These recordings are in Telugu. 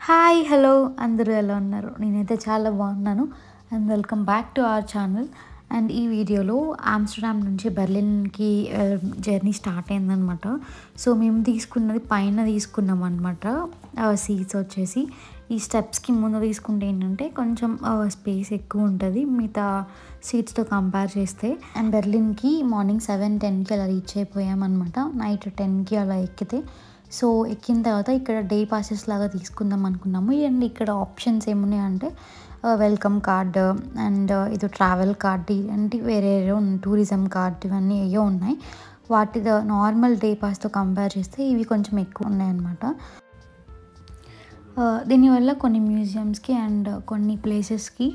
హాయ్ హలో అందరూ ఎలా ఉన్నారు? నేనైతే చాలా బాగున్నాను. And welcome back to our channel. And ఈ వీడియోలో ఆమ్స్టర్డామ్ నుంచి బెర్లిన్కి జర్నీ స్టార్ట్ అయిందనమాట. సో మేము పైన తీసుకున్నాం అనమాట. సీట్స్ వచ్చేసి ఈ స్టెప్స్కి ముందు తీసుకుంటే ఏంటంటే కొంచెం స్పేస్ ఎక్కువ ఉంటుంది మిగతా సీట్స్తో కంపేర్ చేస్తే. అండ్ బెర్లిన్కి మార్నింగ్ 7-10కి అలా రీచ్ అయిపోయామన్నమాట. నైట్ 10కి అలా ఎక్కితే. సో ఎక్కిన తర్వాత ఇక్కడ డే పాసెస్ లాగా తీసుకుందాం అనుకున్నాము. అండ్ ఇక్కడ ఆప్షన్స్ ఏమున్నాయంటే వెల్కమ్ కార్డ్ అండ్ ఇది ట్రావెల్ కార్డ్ అంటే వేరే టూరిజం కార్డ్ ఇవన్నీ ఏవో ఉన్నాయి. వాటి నార్మల్ డే పాస్తో కంపేర్ చేస్తే ఇవి కొంచెం ఎక్కువ ఉన్నాయన్నమాట. దీనివల్ల కొన్ని మ్యూజియంస్కి అండ్ కొన్ని ప్లేసెస్కి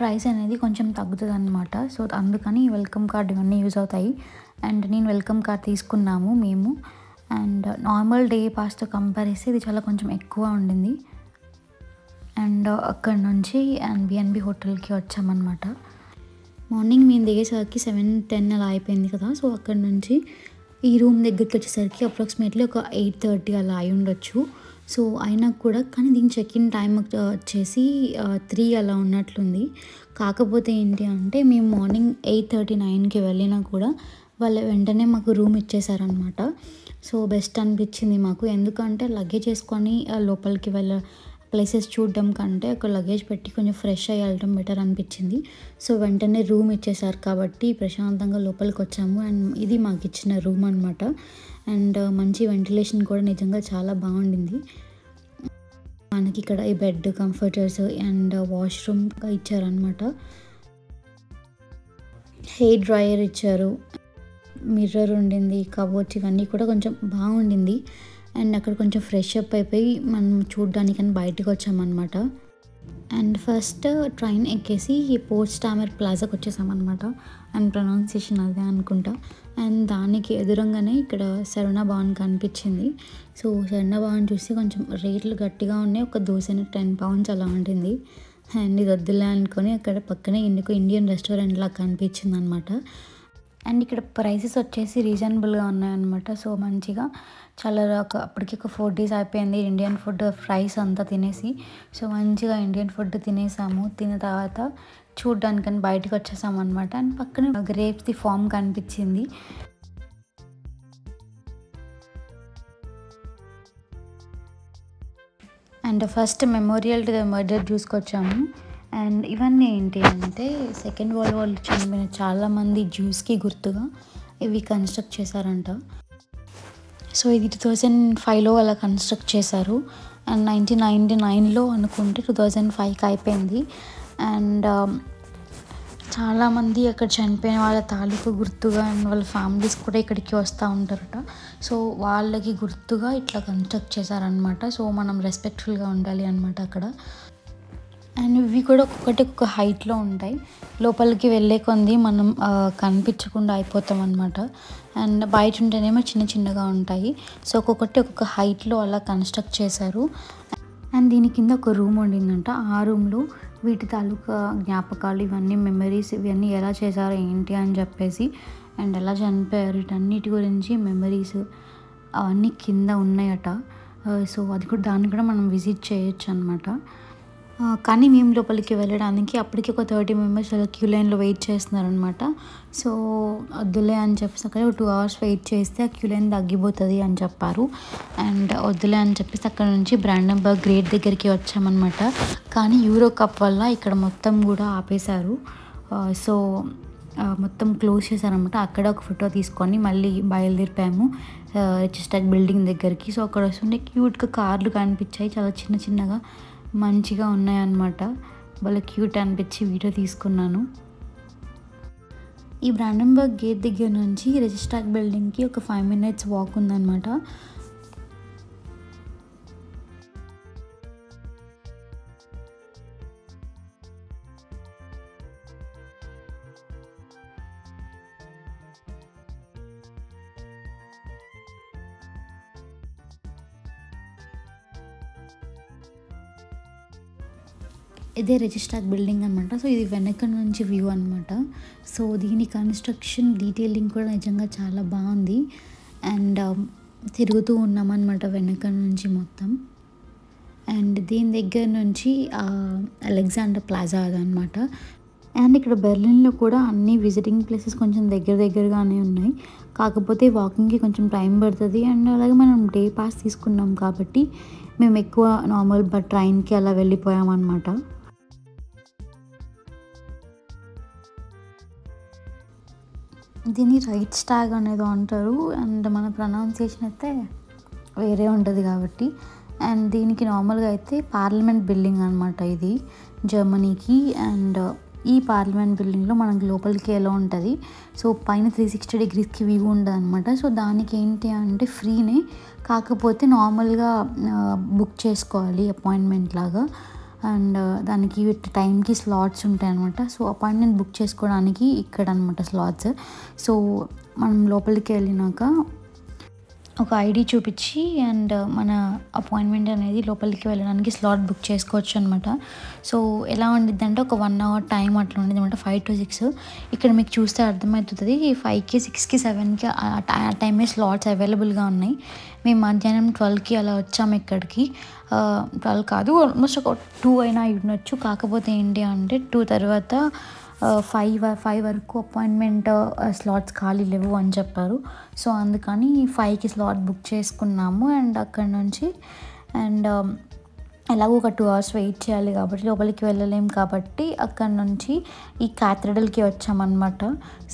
ప్రైస్ అనేది కొంచెం తగ్గుతుంది అనమాట. సో అందుకని వెల్కమ్ కార్డ్ ఇవన్నీ యూజ్ అవుతాయి. అండ్ నేను వెల్కమ్ కార్డ్ తీసుకున్నాము మేము. అండ్ నార్మల్ డే పాస్తో కంపేర్ చేస్తే ఇది చాలా కొంచెం ఎక్కువ ఉండింది. అండ్ అక్కడ నుంచి బిఎన్బి హోటల్కి వచ్చామన్నమాట. మార్నింగ్ మేము దిగేసరికి 7-10 అలా అయిపోయింది కదా. సో అక్కడ నుంచి ఈ రూమ్ దగ్గరికి వచ్చేసరికి అప్రాక్సిమేట్లీ ఒక 8:30 అలా అయి ఉండొచ్చు. సో అయినా కూడా కానీ దీని చెక్ ఇన్ టైం వచ్చేసి 3 అలా ఉన్నట్లుంది. కాకపోతే ఏంటి అంటే మేము మార్నింగ్ 8:39కి వెళ్ళినా కూడా వాళ్ళు వెంటనే మాకు రూమ్ ఇచ్చేసారనమాట. సో బెస్ట్ అనిపించింది మాకు. ఎందుకంటే లగేజ్ వేసుకొని లోపలికి ప్లేసెస్ చూడడం కంటే ఒక లగేజ్ పెట్టి కొంచెం ఫ్రెష్ అయ్యి వెళ్ళడం బెటర్ అనిపించింది. సో వెంటనే రూమ్ ఇచ్చేసారు కాబట్టి ప్రశాంతంగా లోపలికి వచ్చాము. అండ్ ఇది మాకు ఇచ్చిన రూమ్ అనమాట. అండ్ మంచి వెంటిలేషన్ కూడా నిజంగా చాలా బాగుండింది. మనకి ఇక్కడ ఈ బెడ్ కంఫర్టర్స్ అండ్ వాష్రూమ్ ఇచ్చారనమాట. హెయిర్ డ్రైయర్ ఇచ్చారు, మిర్రర్ ఉండింది, కబోర్డ్స్ ఇవన్నీ కూడా కొంచెం బాగుండింది. అండ్ అక్కడ కొంచెం ఫ్రెష్ అప్ అయిపోయి మనం చూడ్డానికని బయటకు వచ్చామన్నమాట. అండ్ ఫస్ట్ ట్రైన్ ఎక్కేసి ఈ పోట్స్డామర్ ప్లాజాకి వచ్చేసామన్నమాట. అండ్ ప్రొనౌన్సియేషన్ అదే అనుకుంటా. అండ్ దానికి ఎదురుగానే ఇక్కడ శరవణ భవన్ కనిపించింది. సో శరవణ భవన్ చూస్తే కొంచెం రేట్లు గట్టిగా ఉన్నాయి. ఒక దోశని 10 pounds అలా ఉంటుంది. అండ్ ఇది వద్దులే అనుకొని అక్కడ పక్కనే ఎందుకు ఇండియన్ రెస్టారెంట్ లాగా కనిపించింది అనమాట. అండ్ ఇక్కడ ప్రైసెస్ వచ్చేసి రీజనబుల్గా ఉన్నాయన్నమాట. సో మంచిగా చాలా అప్పటికి ఒక 4 days అయిపోయింది ఇండియన్ ఫుడ్ ఫ్రైస్ అంతా తినేసి. సో మంచిగా ఇండియన్ ఫుడ్ తినేసాము. తిన్న తర్వాత చూడ్డానికని బయటకు వచ్చేసాము అనమాట. అండ్ పక్కనే గ్రేప్స్ది ఫామ్ కనిపించింది. And first memorial to the murder చూసుకొచ్చాము. అండ్ ఇవన్నీ ఏంటి అంటే సెకండ్ వరల్డ్ వార్లో చనిపోయిన చాలామంది జ్యూస్కి గుర్తుగా ఇవి కన్స్ట్రక్ట్ చేశారంట. సో ఇది 2005లో అలా కన్స్ట్రక్ట్ చేశారు. అండ్ 1999లో అనుకుంటే 2005కి అయిపోయింది. అండ్ చాలామంది అక్కడ చనిపోయిన వాళ్ళ తాలూకు గుర్తుగా అండ్ వాళ్ళ ఫ్యామిలీస్ కూడా ఇక్కడికి వస్తూ ఉంటారట. సో వాళ్ళకి గుర్తుగా ఇట్లా కన్స్ట్రక్ట్ చేశారనమాట. సో మనం రెస్పెక్ట్ఫుల్గా ఉండాలి అనమాట అక్కడ. అండ్ ఇవి కూడా ఒక్కొక్కటి ఒక్కొక్క హైట్లో ఉంటాయి. లోపలికి వెళ్ళే కొంది మనం కనిపించకుండా అయిపోతాం అనమాట. అండ్ బయట ఉంటేనేమో చిన్న చిన్నగా ఉంటాయి. సో ఒక్కొక్కటి ఒక్కొక్క హైట్లో అలా కన్స్ట్రక్ట్ చేశారు. అండ్ దీని కింద ఒక రూమ్ ఉండిందంట. ఆ రూమ్లో వీటి తాలూకా జ్ఞాపకాలు ఇవన్నీ మెమరీస్ ఇవన్నీ ఎలా చేశారో ఏంటి అని చెప్పేసి అండ్ ఎలా చనిపోయారు వీటన్నిటి గురించి మెమరీస్ అవన్నీ కింద ఉన్నాయట. సో అది కూడా దాన్ని కూడా మనం విజిట్ చేయొచ్చు అనమాట. కానీ మేము లోపలికి వెళ్ళడానికి అప్పటికి ఒక 30 members అలా క్యూ లైన్లో వెయిట్ చేస్తున్నారనమాట. సో వద్దులే అని చెప్పేసి అక్కడ 2 hours వెయిట్ చేస్తే ఆ క్యూ లైన్ తగ్గిపోతుంది అని చెప్పారు. అండ్ వద్దులే అని చెప్పేసి అక్కడ నుంచి బ్రాండెన్బర్గ్ గేట్ దగ్గరికి వచ్చామన్నమాట. కానీ యూరో కప్ వల్ల ఇక్కడ మొత్తం కూడా ఆపేశారు. సో మొత్తం క్లోజ్ చేశారనమాట. అక్కడ ఒక ఫోటో తీసుకొని మళ్ళీ బయలుదేరిపోయాము రిచ్స్టాగ్ బిల్డింగ్ దగ్గరికి. సో అక్కడ వస్తుంటే క్యూట్గా కార్లు కనిపించాయి, చాలా చిన్న చిన్నగా మంచిగా ఉన్నాయన్నమాట. వాళ్ళ క్యూట్ అనిపించి వీడియో తీసుకున్నాను. ఈ బ్రాండెన్బర్గ్ గేట్ దగ్గర నుంచి రిచ్స్టాగ్ బిల్డింగ్కి ఒక 5 minutes వాక్ ఉందన్నమాట. ఇదే రిచ్స్టాగ్ బిల్డింగ్ అనమాట. సో ఇది వెనక నుంచి వ్యూ అనమాట. సో దీని కన్స్ట్రక్షన్ డీటెయిలింగ్ కూడా నిజంగా చాలా బాగుంది. అండ్ తిరుగుతూ ఉన్నామన్నమాట వెనక నుంచి మొత్తం. అండ్ దీని దగ్గర నుంచి అలెగ్జాండర్ ప్లాజా అదనమాట. అండ్ ఇక్కడ బెర్లిన్లో కూడా అన్ని విజిటింగ్ ప్లేసెస్ కొంచెం దగ్గరగానే ఉన్నాయి. కాకపోతే వాకింగ్కి కొంచెం టైం పడుతుంది. అండ్ అలాగే మనం డే పాస్ తీసుకున్నాం కాబట్టి మేము ఎక్కువ నార్మల్ ట్రైన్కి అలా వెళ్ళిపోయామన్నమాట. దీన్ని రైట్ స్టాగ్ అనేది అంటారు. అండ్ మన ప్రొనౌన్సియేషన్ అయితే వేరే ఉంటుంది కాబట్టి. అండ్ దీనికి నార్మల్గా అయితే పార్లమెంట్ బిల్డింగ్ అనమాట ఇది జర్మనీకి. అండ్ ఈ పార్లమెంట్ బిల్డింగ్లో మనకు లోపలికి ఎలా ఉంటుంది. సో పైన 360 degreesకి వ్యూ ఉంటుంది అనమాట. సో దానికి ఏంటి అంటే ఫ్రీనే, కాకపోతే నార్మల్గా బుక్ చేసుకోవాలి అపాయింట్మెంట్ లాగా. అండ్ దానికి టైంకి స్లాట్స్ ఉంటాయి అనమాట. సో అపాయింట్మెంట్ బుక్ చేసుకోవడానికి ఇక్కడ అనమాట స్లాట్స్. సో మనం లోపలికి వెళ్ళినాక ఒక ఐడి చూపించి అండ్ మన అపాయింట్మెంట్ అనేది లోపలికి వెళ్ళడానికి స్లాట్ బుక్ చేసుకోవచ్చు అనమాట. సో ఎలా ఉండిద్ది అంటే ఒక 1 hour టైం అట్లా ఉండేది అనమాట, 5 to 6. ఇక్కడ మీకు చూస్తే అర్థమవుతుంది 5కి 6కి 7కి ఆ టైమే స్లాట్స్ అవైలబుల్గా ఉన్నాయి. మేము మధ్యాహ్నం 12కి అలా వచ్చాము ఇక్కడికి. 12 కాదు, ఆల్మోస్ట్ ఒక 2 అయినా ఉండొచ్చు. కాకపోతే ఏంటి అంటే 2 తర్వాత 5 వరకు అపాయింట్మెంట్ స్లాట్స్ ఖాళీ లేవు అని చెప్పారు. సో అందుకని 5కి స్లాట్ బుక్ చేసుకున్నాము. అండ్ అక్కడ నుంచి అండ్ ఎలాగో ఒక 2 hours వెయిట్ చేయాలి కాబట్టి లోపలికి వెళ్ళలేము కాబట్టి అక్కడ నుంచి ఈ క్యాథడ్రల్కి వచ్చామన్నమాట.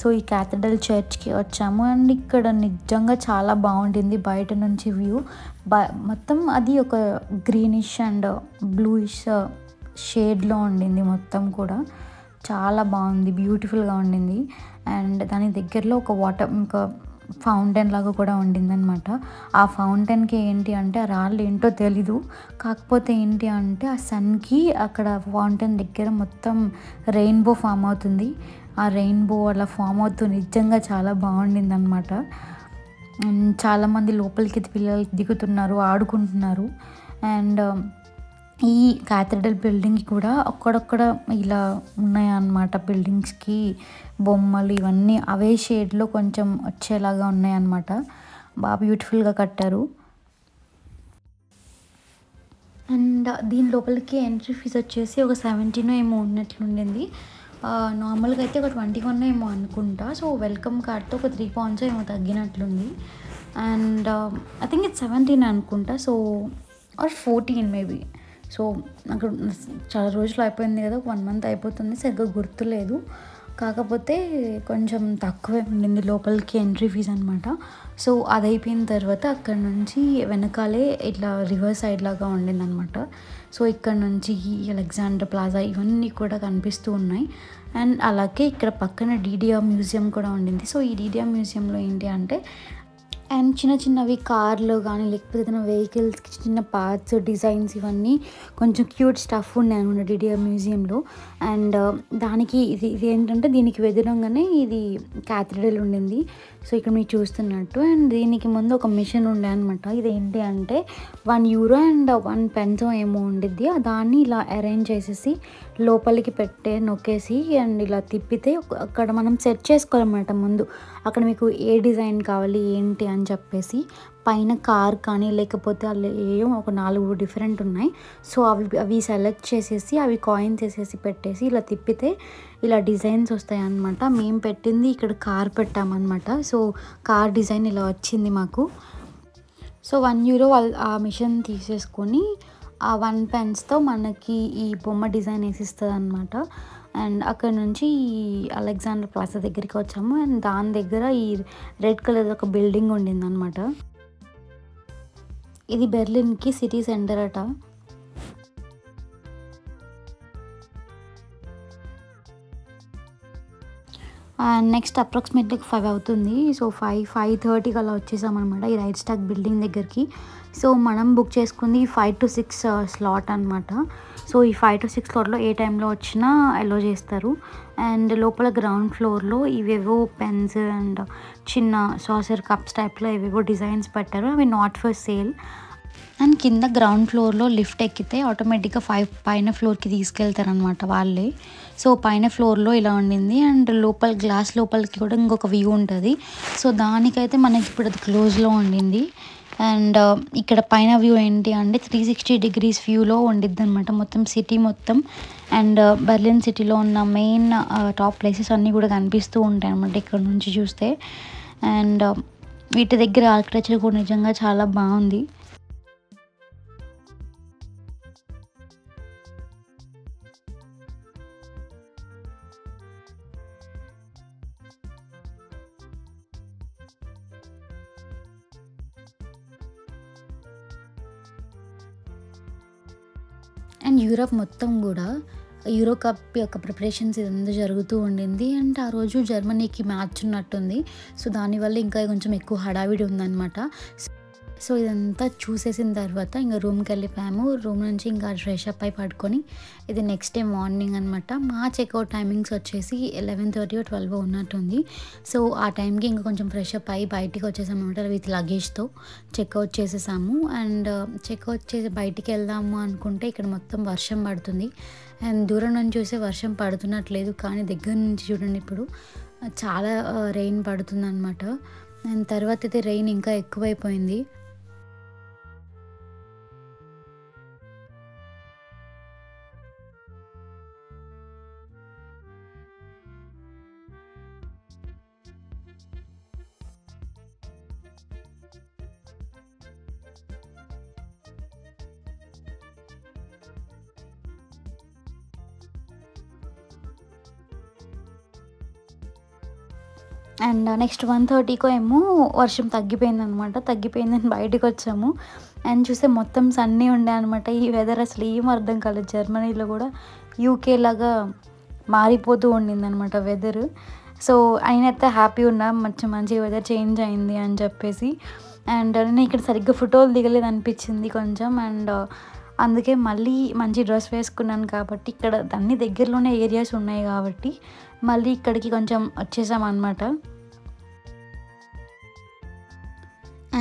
సో ఈ క్యాథడ్రల్ చర్చ్కి వచ్చాము. అండ్ ఇక్కడ నిజంగా చాలా బాగుంటుంది బయట నుంచి వ్యూ. మొత్తం అది ఒక గ్రీనిష్ అండ్ బ్లూయిష్ షేడ్లో ఉండింది మొత్తం కూడా. చాలా బాగుంది, బ్యూటిఫుల్గా ఉండింది. అండ్ దాని దగ్గరలో ఒక ఫౌంటైన్ లాగా కూడా ఉండింది అనమాట. ఆ ఫౌంటైన్కి ఏంటి అంటే ఆ రాళ్ళు ఏంటో తెలీదు, కాకపోతే ఏంటి అంటే ఆ సన్కి అక్కడ ఫౌంటైన్ దగ్గర మొత్తం రెయిన్బో ఫామ్ అవుతుంది. ఆ రెయిన్బో అలా ఫామ్ అవుతూ నిజంగా చాలా బాగుండింది అనమాట. చాలామంది లోపలికి పిల్లలు దిగుతున్నారు, ఆడుకుంటున్నారు. అండ్ ఈ క్యాథడ్రల్ బిల్డింగ్ కూడా అక్కడక్కడ ఇలా ఉన్నాయన్నమాట. బిల్డింగ్స్కి బొమ్మలు ఇవన్నీ అవే షేడ్లో కొంచెం వచ్చేలాగా ఉన్నాయన్నమాట. బాగా బ్యూటిఫుల్గా కట్టారు. అండ్ దీని లోపలికి ఎంట్రీ ఫీజు వచ్చేసి ఒక 17 ఏమో ఉన్నట్లుండింది. నార్మల్గా అయితే ఒక 21 ఏమో అనుకుంటా. సో వెల్కమ్ కార్డ్తో ఒక 3 pounds ఏమో తగ్గినట్లుంది. అండ్ ఐ థింక్ ఇట్స్ 17 అనుకుంటా. So are 14 maybe. సో నాకు చాలా రోజులు అయిపోయింది కదా, 1 month అయిపోతుంది, సరిగ్గా గుర్తులేదు. కాకపోతే కొంచెం తక్కువే ఉండింది లోపలికి ఎంట్రీ ఫీజు అనమాట. సో అది అయిపోయిన తర్వాత అక్కడ నుంచి వెనకాలే ఇట్లా రివర్ సైడ్ లాగా ఉండింది అనమాట. సో ఇక్కడ నుంచి అలెగ్జాండర్ ప్లాజా ఇవన్నీ కూడా కనిపిస్తూ ఉన్నాయి. అండ్ అలాగే ఇక్కడ పక్కన DDR మ్యూజియం కూడా ఉండింది. సో ఈ DDR మ్యూజియంలో ఏంటి అంటే అండ్ చిన్నవి కార్లు కానీ లేకపోతే ఏదైనా వెహికల్స్కి చిన్న పార్ట్స్ డిజైన్స్ ఇవన్నీ కొంచెం క్యూట్ స్టఫ్ ఉన్నాయి అనమాట DDR మ్యూజియంలో. అండ్ దానికి ఇది ఏంటంటే దీనికి ఎదురుగానే ఇది క్యాథడ్రల్ ఉండింది. సో ఇక్కడ మీరు చూస్తున్నట్టు. అండ్ దీనికి ముందు ఒక మిషన్ ఉండే అనమాట. ఇది ఏంటి అంటే €1 అండ్ 1 pence ఏమో ఉండిద్ది. దాన్ని ఇలా అరేంజ్ చేసేసి లోపలికి నొక్కేసి అండ్ ఇలా తిప్పితే అక్కడ మనం సెట్ చేసుకోవాలన్నమాట. ముందు అక్కడ మీకు ఏ డిజైన్ కావాలి ఏంటి అని చెప్పేసి పైన కార్ కానీ లేకపోతే ఏమో ఒక 4 డిఫరెంట్ ఉన్నాయి. సో అవి సెలెక్ట్ చేసేసి అవి కాయిన్స్ వేసేసి పెట్టేసి ఇలా తిప్పితే ఇలా డిజైన్స్ వస్తాయి అన్నమాట. మేము పెట్టింది ఇక్కడ కార్ పెట్టామన్నమాట. సో కార్ డిజైన్ ఇలా వచ్చింది మాకు. సో €1 వాళ్ళు ఆ మిషన్ తీసేసుకొని ఆ 1 penceతో మనకి ఈ బొమ్మ డిజైన్ వేసిస్తుంది అనమాట. అండ్ అక్కడ నుంచి ఈ అలెగ్జాండర్ ప్లాజా దగ్గరికి వచ్చాము. అండ్ దాని దగ్గర ఈ రెడ్ కలర్ ఒక బిల్డింగ్ ఉండింది అనమాట. ఇది బెర్లిన్కి సిటీ సెంటర్ అట. నెక్స్ట్ అప్రాక్సిమేట్లీ 5 అవుతుంది. సో 5:30కి అలా వచ్చేసామన్నమాట ఈ రైట్ స్టాక్ బిల్డింగ్ దగ్గరికి. సో మనం బుక్ చేసుకుంది 5 to 6 స్లాట్ అనమాట. సో ఈ 5 to 6 స్లాట్లో ఏ టైంలో వచ్చినా అలో చేస్తారు. అండ్ లోపల గ్రౌండ్ ఫ్లోర్లో ఇవేవో పెన్స్ అండ్ చిన్న సాసర్ కప్స్ టైప్లో ఇవేవో డిజైన్స్ పెట్టారు. అవి నాట్ ఫర్ సేల్. అండ్ కింద గ్రౌండ్ ఫ్లోర్లో లిఫ్ట్ ఎక్కితే ఆటోమేటిక్గా పైన ఫ్లోర్కి తీసుకెళ్తారనమాట వాళ్ళే. సో పైన ఫ్లోర్లో ఇలా ఉండింది. అండ్ గ్లాస్ లోపలికి కూడా ఇంకొక వ్యూ ఉంటుంది. సో దానికైతే మనకి ఇప్పుడు అది క్లోజ్లో ఉండింది. అండ్ ఇక్కడ పైన వ్యూ ఏంటి అంటే 360 డిగ్రీస్ వ్యూలో ఉండిద్ది అనమాట మొత్తం సిటీ మొత్తం. అండ్ బెర్లిన్ సిటీలో ఉన్న మెయిన్ టాప్ ప్లేసెస్ అన్నీ కూడా కనిపిస్తూ ఉంటాయి అనమాట ఇక్కడ నుంచి చూస్తే. అండ్ వీటి దగ్గర ఆర్కిటెక్చర్ కూడా నిజంగా చాలా బాగుంది. అండ్ యూరప్ మొత్తం కూడా యూరో కప్ యొక్క ప్రిపరేషన్స్ ఇదంతా జరుగుతూ ఉండింది. అండ్ ఆ రోజు జర్మనీకి మ్యాచ్ ఉన్నట్టుంది. సో దానివల్ల ఇంకా కొంచెం ఎక్కువ హడావిడి ఉందన్నమాట. సో ఇదంతా చూసేసిన తర్వాత ఇంకా రూమ్కి వెళ్ళిపోయాము. రూమ్ నుంచి ఇంకా ఫ్రెష్ అప్ అయి పడుకొని ఇది నెక్స్ట్ డే మార్నింగ్ అనమాట. మా చెక్అవుట్ టైమింగ్స్ వచ్చేసి 11:30 or 12 ఉన్నట్టుంది. సో ఆ టైంకి ఇంకా కొంచెం ఫ్రెష్ అప్ అయ్యి బయటికి వచ్చేసాము అనమాట. విత్ లగేజ్తో చెక్అవుట్ చేసేసాము. అండ్ చెక్అవుట్ చేసి బయటికి వెళ్దాము అనుకుంటే ఇక్కడ మొత్తం వర్షం పడుతుంది. అండ్ దూరం నుంచి చూసే వర్షం పడుతున్నట్లేదు, కానీ దగ్గర నుంచి చూడండి ఇప్పుడు చాలా రెయిన్ పడుతుంది అనమాట. అండ్ తర్వాత అయితే రెయిన్ ఇంకా ఎక్కువైపోయింది. అండ్ నెక్స్ట్ 1:30కో ఏమో వర్షం తగ్గిపోయిందనమాట. తగ్గిపోయిందని బయటకు వచ్చాము. అండ్ చూస్తే మొత్తం సన్నీ ఉండే అనమాట. ఈ వెదర్ అసలు ఏం అర్థం కాలేదు. జర్మనీలో కూడా యూకే లాగా మారిపోతూ ఉండిందనమాట వెదర్. సో అయినైతే హ్యాపీ ఉన్నా, మంచి వెదర్ చేంజ్ అయింది అని చెప్పేసి. అండ్ నేను ఇక్కడ సరిగ్గా ఫోటోలు దిగలేదు అనిపించింది కొంచెం. అండ్ అందుకే మళ్ళీ మంచి డ్రెస్ వేసుకున్నాను కాబట్టి ఇక్కడ అన్ని దగ్గరలోనే ఏరియాస్ ఉన్నాయి కాబట్టి మళ్ళీ ఇక్కడికి కొంచెం వచ్చేసామన్నమాట.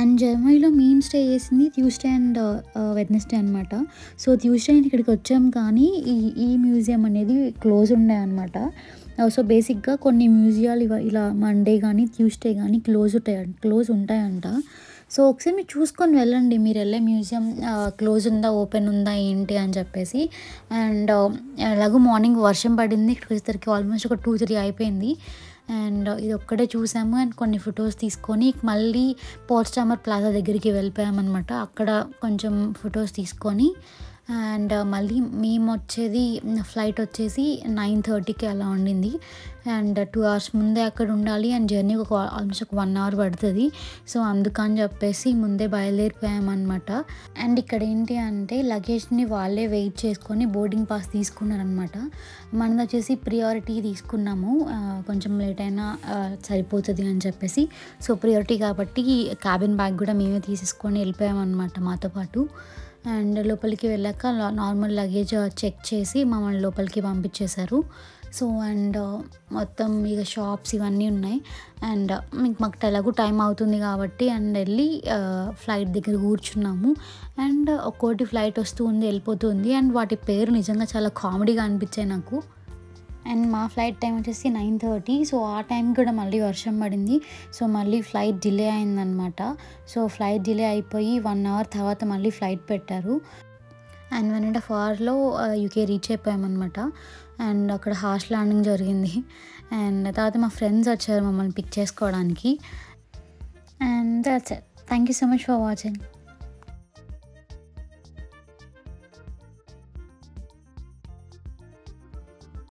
అండ్ జర్మనీలో మేము స్టే చేసింది ట్యూస్డే అండ్ వెడ్నెస్డే అనమాట. సో ట్యూస్డే ఇక్కడికి వచ్చాం, కానీ ఈ మ్యూజియం అనేది క్లోజ్ ఉండే అనమాట. సో బేసిక్గా కొన్ని మ్యూజియాలు ఇలా మండే కానీ ట్యూస్డే కానీ క్లోజ్ ఉంటాయంట. సో ఒకసారి మీరు చూసుకొని వెళ్ళండి, మీరు వెళ్ళే మ్యూజియం క్లోజ్ ఉందా ఓపెన్ ఉందా ఏంటి అని చెప్పేసి. అండ్ ఎలాగో మార్నింగ్ వర్షం పడింది, ఇక్కడికి వచ్చేసరికి ఆల్మోస్ట్ ఒక 2-3 అయిపోయింది. అండ్ ఇది ఒక్కటే చూసాము. అండ్ కొన్ని ఫొటోస్ తీసుకొని మళ్ళీ పోట్స్డామర్ ప్లాజా దగ్గరికి వెళ్ళిపోయామన్నమాట. అక్కడ కొంచెం ఫొటోస్ తీసుకొని అండ్ మళ్ళీ మేము వచ్చేది ఫ్లైట్ వచ్చేసి 9:30కి అలా ఉండింది. అండ్ 2 hours ముందే అక్కడ ఉండాలి. అండ్ జర్నీ ఆల్మోస్ట్ ఒక 1 hour పడుతుంది. సో అందుకని చెప్పేసి ముందే బయలుదేరిపోయామన్నమాట. అండ్ ఇక్కడ ఏంటి అంటే లగేజ్ని వాళ్ళే వెయిట్ చేసుకొని బోర్డింగ్ పాస్ తీసుకున్నారనమాట. మనది వచ్చేసి ప్రియారిటీ తీసుకున్నాము, కొంచెం లేట్ అయినా సరిపోతుంది అని చెప్పేసి. సో ప్రియారిటీ కాబట్టి క్యాబిన్ బ్యాగ్ కూడా మేమే తీసేసుకొని వెళ్ళిపోయామన్నమాట మాతో పాటు. అండ్ లోపలికి వెళ్ళాక నార్మల్ లగేజ్ చెక్ చేసి మమ్మల్ని లోపలికి పంపించేశారు. సో అండ్ మొత్తం ఇక షాప్స్ ఇవన్నీ ఉన్నాయి. అండ్ మాకు ఎలాగో టైం అవుతుంది కాబట్టి అండ్ వెళ్ళి ఫ్లైట్ దగ్గర కూర్చున్నాము. అండ్ ఒక్కోటి ఫ్లైట్ వస్తూ ఉంది, వెళ్ళిపోతుంది. అండ్ వాటి పేరు నిజంగా చాలా కామెడీగా అనిపించాయి నాకు. అండ్ మా ఫ్లైట్ టైం వచ్చేసి 9:30. సో ఆ టైం కూడా మళ్ళీ వర్షం పడింది. సో మళ్ళీ ఫ్లైట్ డిలే అయిందనమాట. సో ఫ్లైట్ డిలే అయిపోయి 1 hour తర్వాత మళ్ళీ ఫ్లైట్ పెట్టారు. అండ్ 1.5 hourలో యూకే రీచ్ అయిపోయామన్నమాట. అండ్ అక్కడ హార్ష్ ల్యాండింగ్ జరిగింది. అండ్ తర్వాత మా ఫ్రెండ్స్ వచ్చారు మమ్మల్ని పిక్ చేసుకోవడానికి. And that's it. Thank you so much for watching.